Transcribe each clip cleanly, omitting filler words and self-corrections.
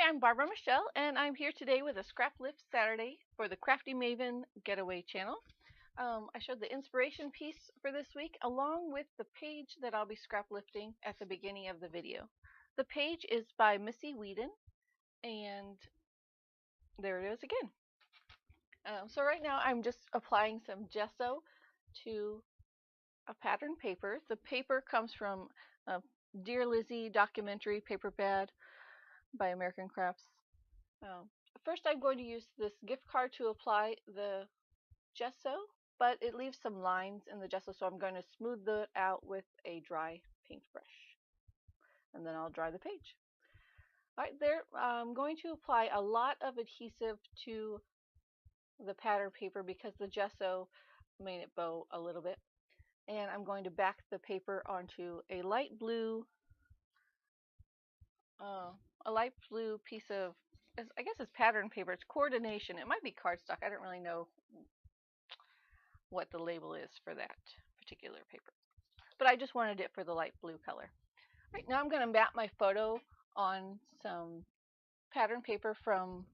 Hi, I'm BarbaraMichelle, and I'm here today with a Scraplift Saturday for the Crafty Maven Getaway channel. I showed the inspiration piece for this week along with the page that I'll be scraplifting at the beginning of the video. The page is by Missy Whedon, and there it is again. So right now I'm just applying some gesso to a pattern paper. The paper comes from Dear Lizzie documentary paper pad by American Crafts. First, I'm going to use this gift card to apply the gesso, but it leaves some lines in the gesso, so I'm going to smooth it out with a dry paintbrush. And then I'll dry the page. All right, there, I'm going to apply a lot of adhesive to the pattern paper because the gesso made it bow a little bit. And I'm going to back the paper onto a light blue piece of, I guess it's pattern paper. It's coordination. It might be cardstock. I don't really know what the label is for that particular paper, but I just wanted it for the light blue color. Right now I'm going to map my photo on some pattern paper from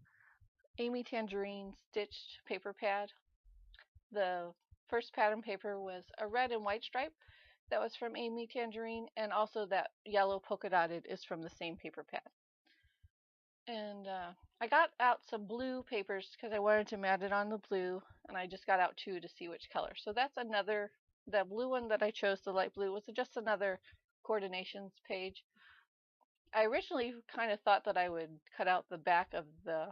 Amy Tangerine stitched paper pad. The first pattern paper was a red and white stripe that was from Amy Tangerine, and also that yellow polka dotted is from the same paper pad. And I got out some blue papers because I wanted to mat it on the blue, and I just got out two to see which color. So that's another, the blue one that I chose, the light blue, was just another coordinations page. I originally kind of thought that I would cut out the back of the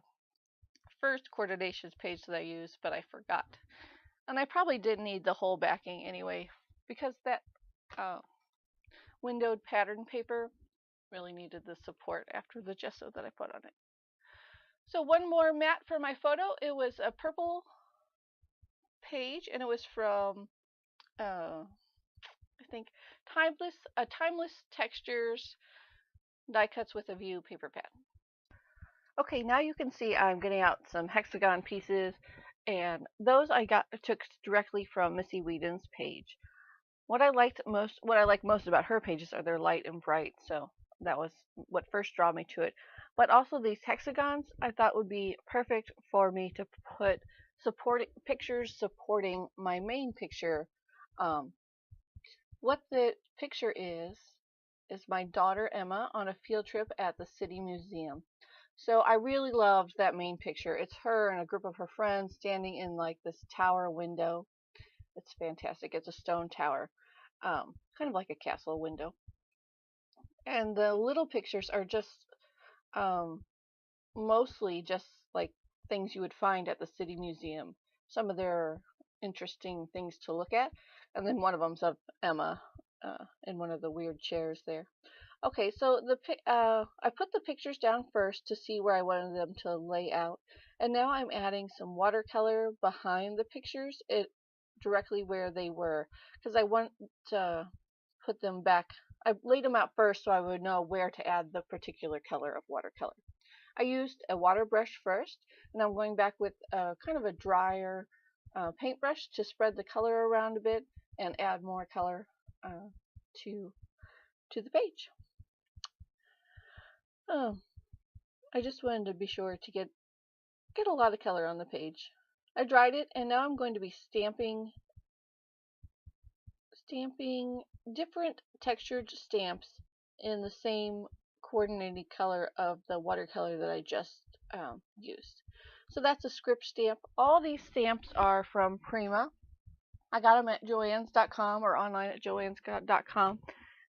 first coordinations page that I used, but I forgot. And I probably didn't need the whole backing anyway, because that windowed pattern paper really needed the support after the gesso that I put on it. So one more mat for my photo. It was a purple page, and it was from I think Timeless Textures Die Cuts with a View paper pad. Okay, now you can see I'm getting out some hexagon pieces, and those I took directly from Missy Whedon's page. What I like most about her pages are they're light and bright, so that was what first drew me to it. But also these hexagons I thought would be perfect for me to put pictures supporting my main picture. What the picture is my daughter Emma on a field trip at the City Museum. So I really loved that main picture. It's her and a group of her friends standing in like this tower window. It's fantastic. It's a stone tower, kind of like a castle window. And the little pictures are just mostly just like things you would find at the City Museum. Some of their interesting things to look at. And then one of them's of Emma in one of the weird chairs there. Okay, so I put the pictures down first to see where I wanted them to lay out. And now I'm adding some watercolor behind the pictures, directly where they were, because I want to put them back. I laid them out first so I would know where to add the particular color of watercolor. I used a water brush first, and I'm going back with kind of a drier paintbrush to spread the color around a bit and add more color to the page. I just wanted to be sure to get a lot of color on the page. I dried it, and now I'm going to be stamping different textured stamps in the same coordinated color of the watercolor that I just used. So that's a script stamp. All these stamps are from Prima. I got them at joann's.com or online at joann's.com.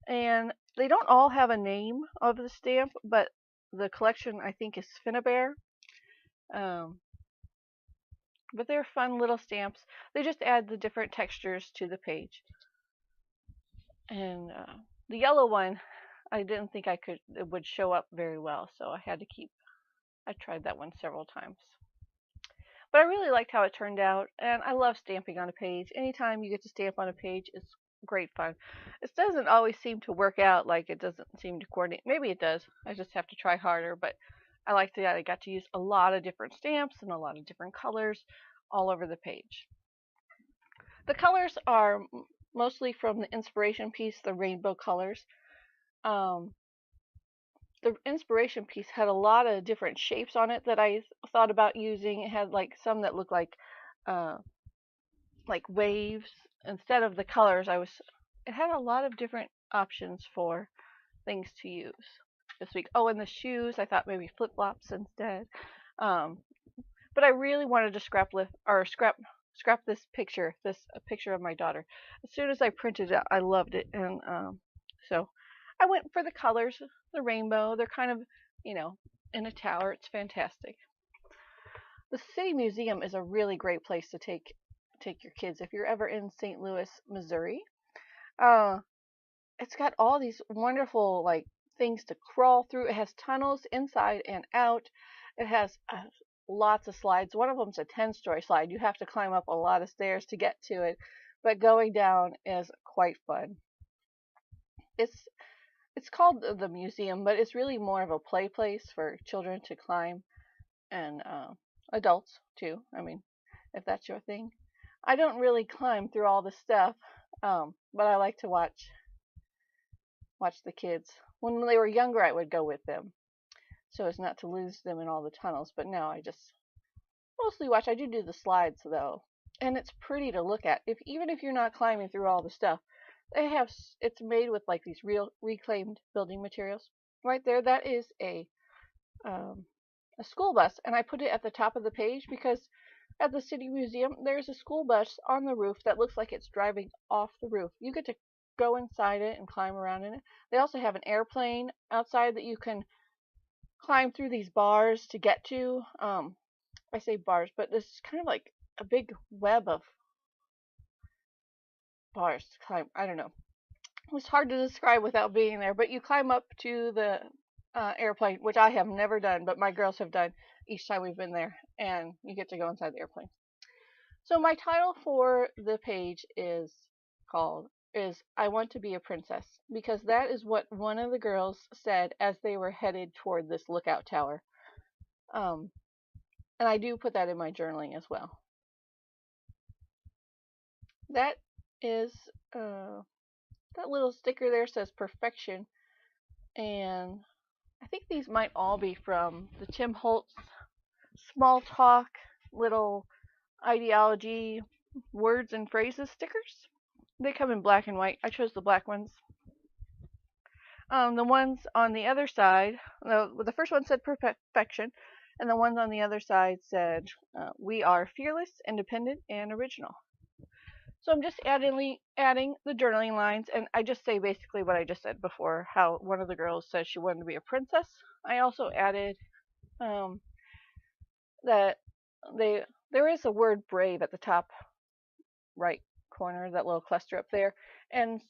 And they don't all have a name of the stamp, but the collection I think is Finnabair. But they're fun little stamps. They just add the different textures to the page. And the yellow one, I didn't think it would show up very well, so I tried that one several times. But I really liked how it turned out, and I love stamping on a page. Anytime you get to stamp on a page, it's great fun. It doesn't always seem to work out, like it doesn't seem to coordinate. Maybe it does. I just have to try harder, but I liked that I got to use a lot of different stamps and a lot of different colors all over the page. The colors are mostly from the inspiration piece, the rainbow colors. the inspiration piece had a lot of different shapes on it that I thought about using. It had like some that looked uh, like waves instead of the colors. It had a lot of different options for things to use this week. Oh, and the shoes, I thought maybe flip flops instead. Um, but I really wanted to scrap this picture, this a picture of my daughter. As soon as I printed it, I loved it, and so I went for the colors, the rainbow. They're kind of, you know, in a tower. It's fantastic. The City Museum is a really great place to take your kids if you're ever in St. Louis, Missouri. Uh, it's got all these wonderful like things to crawl through. It has tunnels inside and out. It has lots of slides. One of them's a 10-story slide. You have to climb up a lot of stairs to get to it, but going down is quite fun. It's called the museum, but it's really more of a play place for children to climb, and adults too. I mean, if that's your thing. I don't really climb through all the stuff, but I like to watch the kids. When they were younger, I would go with them so as not to lose them in all the tunnels. But now I just mostly watch. I do the slides though, and it's pretty to look at. Even if you're not climbing through all the stuff, it's made with like these real reclaimed building materials. Right there, that is a school bus, and I put it at the top of the page because at the City Museum there's a school bus on the roof that looks like it's driving off the roof. You get to go inside it and climb around in it. They also have an airplane outside that you can climb through these bars to get to. I say bars, but this is kind of like a big web of bars to climb. I don't know. It's hard to describe without being there, but you climb up to the airplane, which I have never done, but my girls have done each time we've been there, and you get to go inside the airplane. So my title for the page is I Want to Be a Princess, because that is what one of the girls said as they were headed toward this lookout tower. And I do put that in my journaling as well. That is that little sticker there says perfection, and I think these might all be from the Tim Holtz Small Talk little ideology words and phrases stickers. They come in black and white. I chose the black ones. The ones on the other side, the first one said perfection, and the ones on the other side said, we are fearless, independent, and original. So I'm just adding the journaling lines, and I just say basically what I just said before, how one of the girls says she wanted to be a princess. I also added that there is a word brave at the top right corner, that little cluster up there, and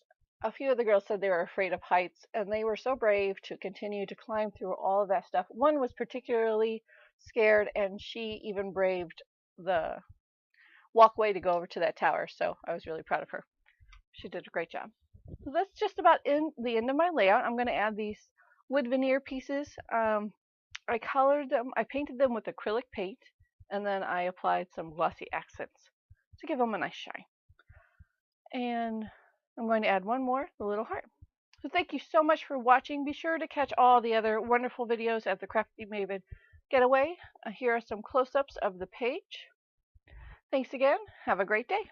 a few of the girls said they were afraid of heights, and they were so brave to continue to climb through all of that stuff. One was particularly scared, and she even braved the walkway to go over to that tower, so I was really proud of her. She did a great job. So that's just about the end of my layout. I'm going to add these wood veneer pieces. I colored them, I painted them with acrylic paint, and then I applied some glossy accents to give them a nice shine. And I'm going to add one more, the little heart. So thank you so much for watching. Be sure to catch all the other wonderful videos at the Crafty Maven Getaway. Here are some close-ups of the page. Thanks again. Have a great day.